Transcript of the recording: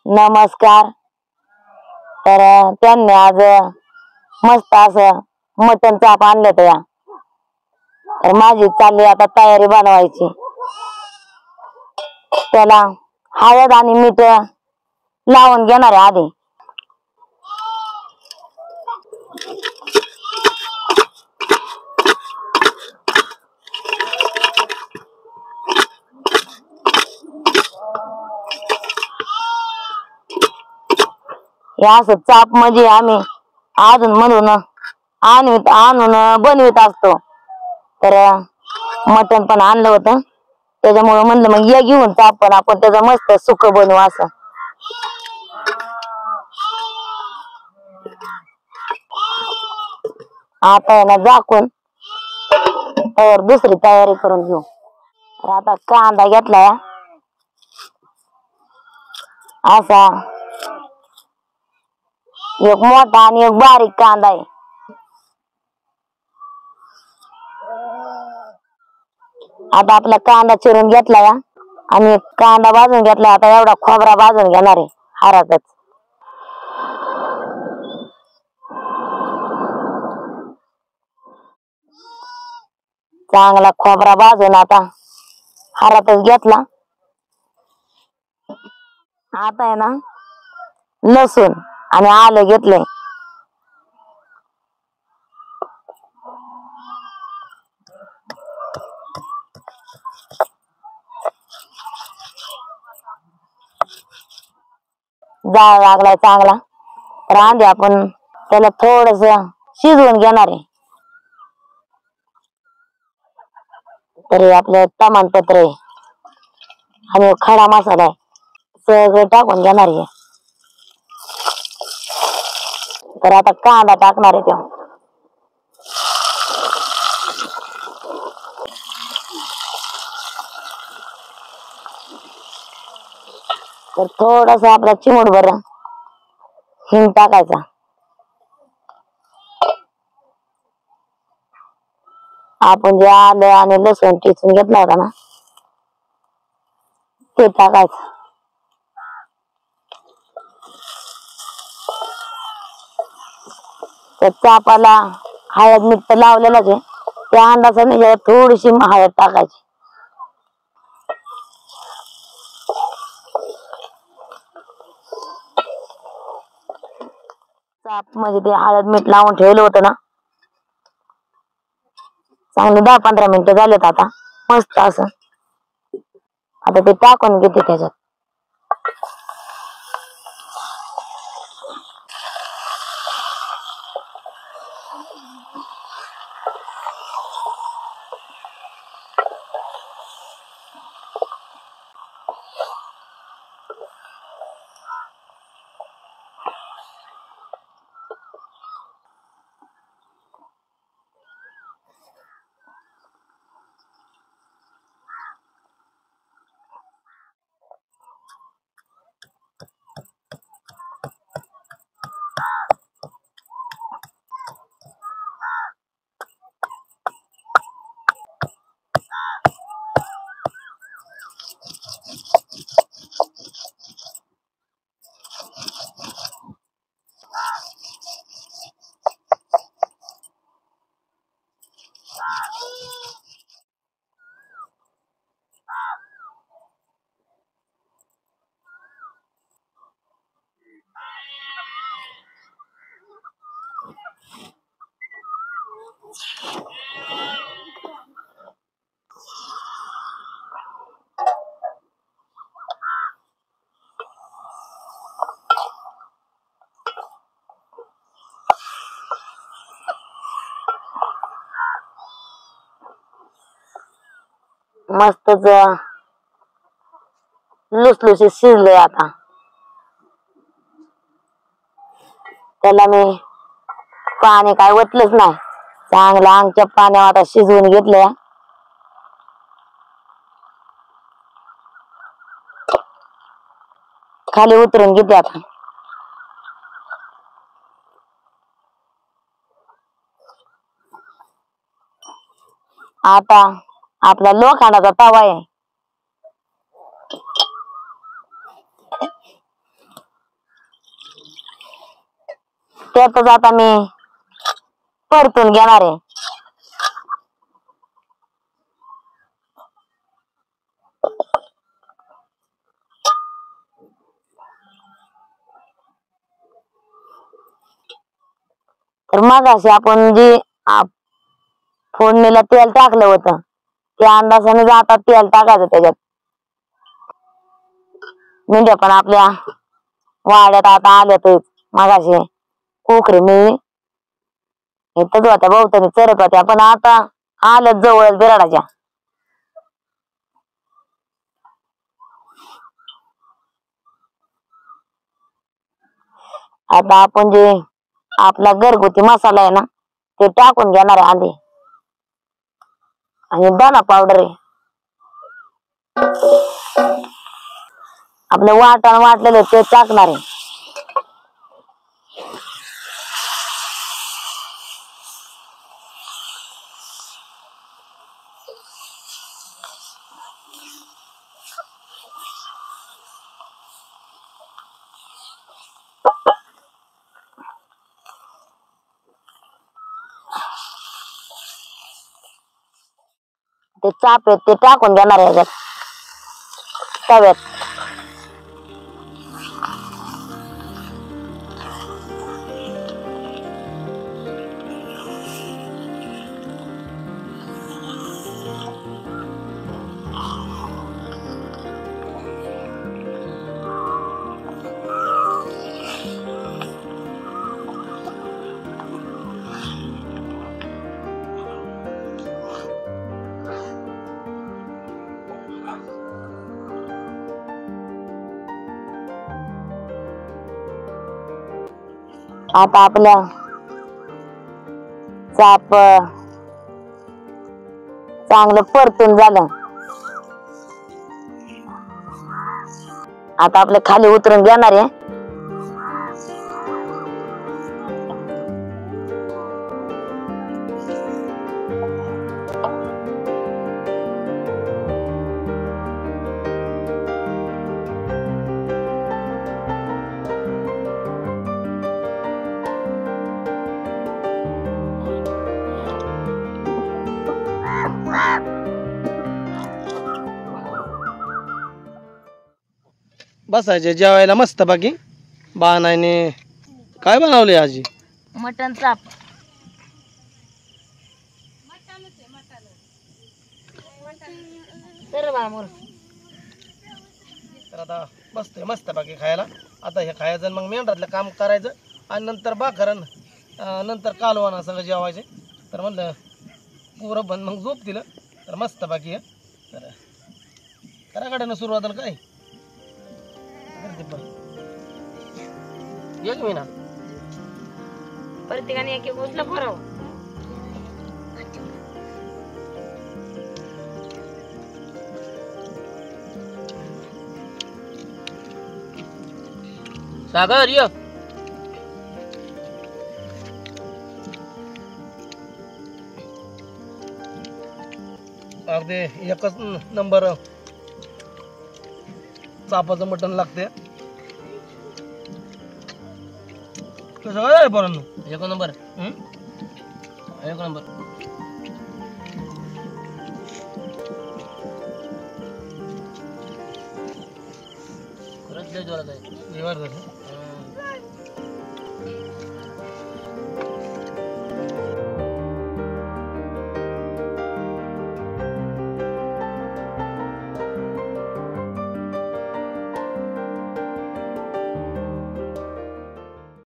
नमस्कार. तर त्यांनी आज मस्त असं मटण चाप आणलं तर तर माझी चालली आता तयारी बनवायची. त्याला हळद आणि मीठ लावून घेणार आहे आधी. हे असं चाप म्हणजे आम्ही अधून मधून आणून बनवित असतो. तर मटण पण आणलं होतं, त्याच्यामुळे म्हणलं मग ये घेऊन चाप पण आपण त्याचं मस्त सुक बनवू असं. आता आहे ना झाकून तर दुसरी तयारी करून घेऊ. तर आता कांदा घेतलाय असा, एक मोठा आणि एक बारीक कांदा आहे. आता आपला कांदा चिरून घेतलाय आणि कांदा भाजून घेतलाय. आता एवढा खोबरा भाजून घेणार आहे हरातच. चांगला खोबरा भाजून आता हरातच घेतला. आता आहे ना लसूण आणि आलं घेतलंय. जाळ लागलाय चांगला. तर आधी आपण त्याला थोडस शिजवून घेणार आहे. तर आपलं तमालपत्र आहे आणि खडा मसाला आहे, सगळं टाकून घेणार आहे. तर आता कांदा टाकणार आहे तेव्हा. तर थोडस आपला चिमूटभर हिंग टाकायचा. आपण जे आलं आणि लसूण ठेचून घेतला होता ना ते टाकायचं. त्या चापाला हळद मीठ लावलेलंच आहे, त्या अंदाजाने थोडीशी हळद टाकायची. चाप म्हणजे ते हळद मीठ लावून ठेवलं होतं ना, चांगले 10-15 मिनिटं झालेत आता मस्त असं. आता ते टाकून घेते त्याच्यात. मस्तच लुसलुशीत शिजलंय. आता त्याला मी पाणी काय ओतलंच नाही, चांगलं अंगच्या पाण्यावर आता शिजवून घेतलंय. खाली उतरून घेते आता. आता आपला लोखंडाचा तवा आहे, त्यातच आता मी परतून घेणार आहे. तर मगाशी आपण जे फोडणीला तेल टाकलं होतं त्या अंदाजाने आता तेल टाकायचं त्याच्यात. मेंढ्या पण आपल्या वाड्यात आता आल्यातच. मगाशी कोकरे मी इथंच होत्या भोवतानी चरत होत्या पण आता आल्यात जवळच बिराडाच्या. आता आपण जे आपला घरगुती मसाला आहे ना ते टाकून घेणार आहे आधी. आणि दाना पावडर आहे आपलं वाटण वाटलेलं ते टाकणार आहे. ते चाप आहेत ते टाकून घेणार आहे याच्यात तव्यात. आता आपल्या चाप चांगलं परतून झालं. आता आपल्या खाली उतरून घेणार आहे. बसायचे जेवायला मस्त बाकी. बाणाने काय बनवले आजी? मटण चाप. तर आता बसतोय मस्त बाकी खायला. आता हे खायचं मग मेंढरातलं काम करायचं आणि नंतर बाकरण नंतर कालवाना सगळं जेवायचे. तर म्हणलं पुरं बंद मग झोप दिलं तर मस्त बाकी आहे. तर कराकडनं सुरुवातीला काय एक महिना प्रत्येकाने एक एक उचला फराव. सागर ये अगदी एकच नंबर चापाचं मटण लागते. कसं काय पोरांनो? एक नंबर एक नंबर. खरंच लय जोरात आहे.